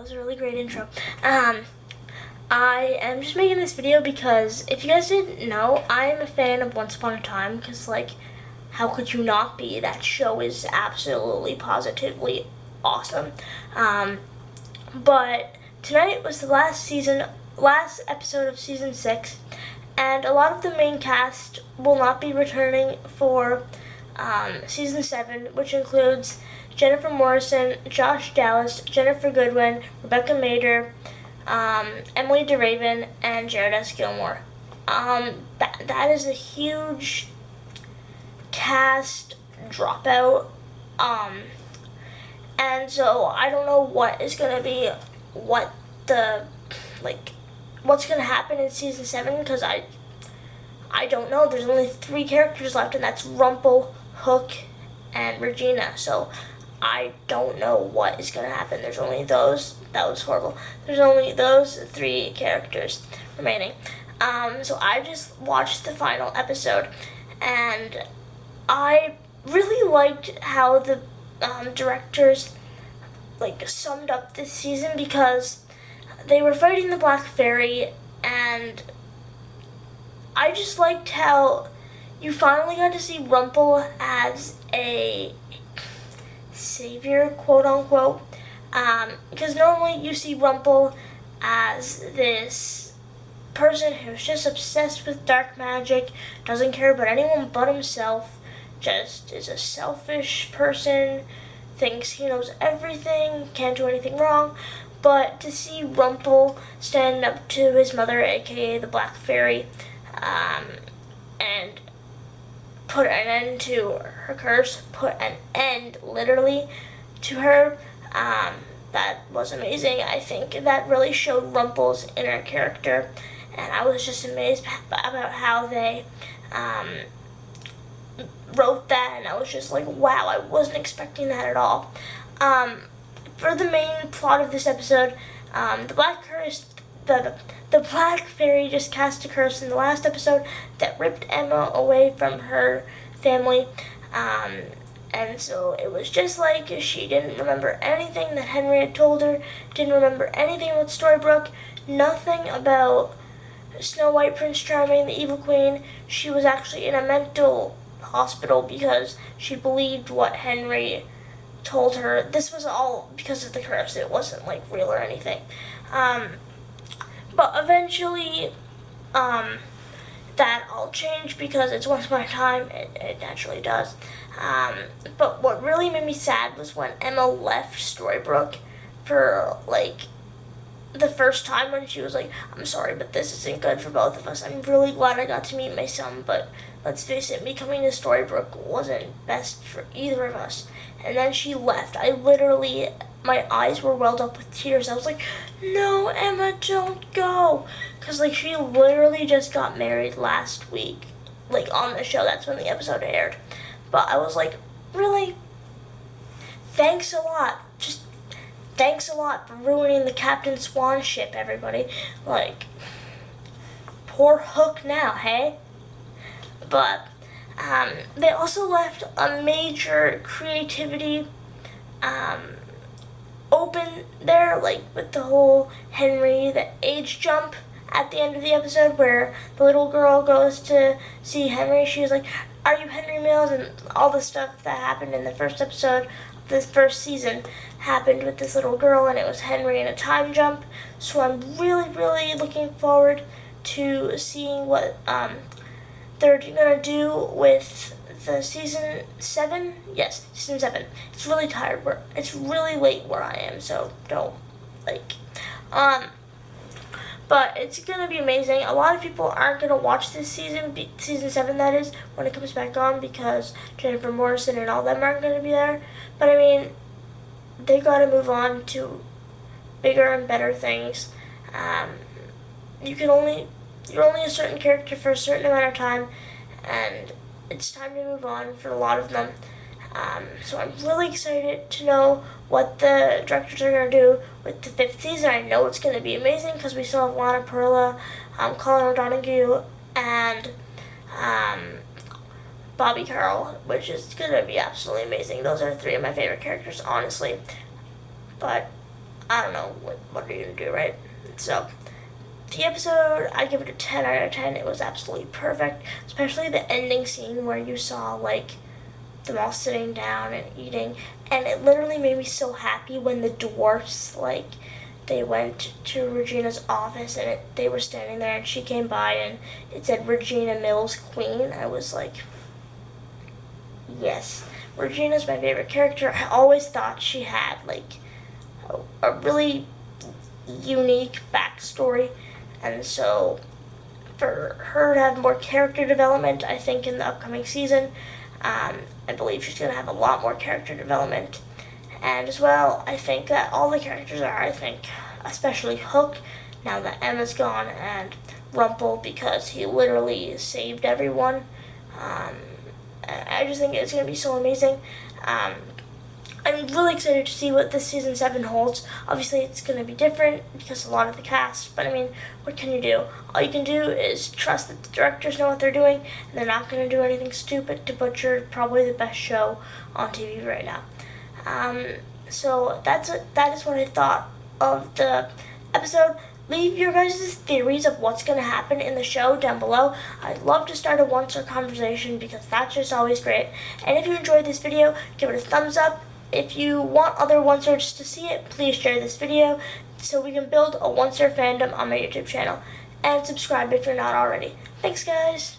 was a really great intro. I am just making this video because if you guys didn't know, I am a fan of Once Upon a Time because, like, how could you not be? That show is absolutely, positively awesome. But tonight was the last episode of season 6, and a lot of the main cast will not be returning for season 7, which includes Jennifer Morrison, Josh Dallas, Ginnifer Goodwin, Rebecca Mader, Emily DeRaven, and Jared S. Gilmore. That is a huge cast dropout. And so I don't know what's gonna happen in season 7 because I don't know. There's only 3 characters left, and that's Rumple, Hook, and Regina. So I don't know what is going to happen. There's only those. That was horrible. There's only those 3 characters remaining. So I just watched the final episode, and I really liked how the directors summed up this season because they were fighting the Black Fairy, and I just liked how you finally got to see Rumple as a savior, quote unquote, because normally you see Rumple as this person who's just obsessed with dark magic, doesn't care about anyone but himself, just is a selfish person, thinks he knows everything, can't do anything wrong. But to see Rumple stand up to his mother, aka the Black Fairy, and put an end to her curse, put an end, literally, to her, that was amazing. I think that really showed Rumple's inner character, and I was just amazed about how they wrote that, and I was just like, wow, I wasn't expecting that at all. For the main plot of this episode, the Black Fairy just cast a curse in the last episode that ripped Emma away from her family, and so it was just like she didn't remember anything that Henry had told her, didn't remember anything about Storybrooke, nothing about Snow White, Prince Charming, the Evil Queen. She was actually in a mental hospital because she believed what Henry told her. This was all because of the curse. It wasn't real or anything. But eventually, that all changed because it's Once Upon a Time. It naturally does. But what really made me sad was when Emma left Storybrooke for the first time, when she was like, I'm sorry, but this isn't good for both of us. I'm really glad I got to meet my son, but let's face it, me coming to Storybrooke wasn't best for either of us. And then she left. My eyes were welled up with tears. I was like, no, Emma, don't go. Because, she literally just got married last week. On the show. That's when the episode aired. But I was like, really? Thanks a lot. Just thanks a lot for ruining the Captain Swan ship, everybody. Poor Hook now, hey? But they also left a major creativity open there, with the whole Henry, the age jump at the end of the episode where the little girl goes to see Henry. She was like, are you Henry Mills? And all the stuff that happened in the first episode of this first season happened with this little girl, and it was Henry in a time jump. So I'm really, really looking forward to seeing what they're gonna do with the season 7. Yes, season 7. It's really tired. It's really late where I am, so don't but it's gonna be amazing. A lot of people aren't gonna watch this season 7, that is, when it comes back on, because Jennifer Morrison and all them aren't gonna be there. But I mean, they gotta move on to bigger and better things. You're only a certain character for a certain amount of time, and it's time to move on for a lot of them. So I'm really excited to know what the directors are going to do with the 5th season. I know it's going to be amazing because we still have Lana Perla, Colin O'Donoghue, and Bobby Carroll, which is going to be absolutely amazing. Those are 3 of my favorite characters, honestly. But I don't know, what are you going to do, right? So, the episode, I give it a 10 out of 10. It was absolutely perfect, especially the ending scene where you saw, like, them all sitting down and eating, and it literally made me so happy when the dwarfs, like, they went to Regina's office and they were standing there and she came by and it said Regina Mills Queen. I was like, yes, Regina's my favorite character. I always thought she had like a really unique backstory, and so for her to have more character development, I think in the upcoming season, I believe she's going to have a lot more character development. And as well, I think that all the characters are, I think, especially Hook, now that Emma's gone, and Rumple, because he literally saved everyone. I just think it's going to be so amazing. I'm really excited to see what this season 7 holds. Obviously, it's going to be different because a lot of the cast, but I mean, what can you do? All you can do is trust that the directors know what they're doing, and they're not going to do anything stupid to butcher probably the best show on TV right now. So that is what I thought of the episode. Leave your guys' theories of what's going to happen in the show down below. I'd love to start a one-star conversation because that's just always great. And if you enjoyed this video, give it a thumbs up. If you want other one-stars to see it, please share this video so we can build a one-star fandom on my YouTube channel. And subscribe if you're not already. Thanks, guys.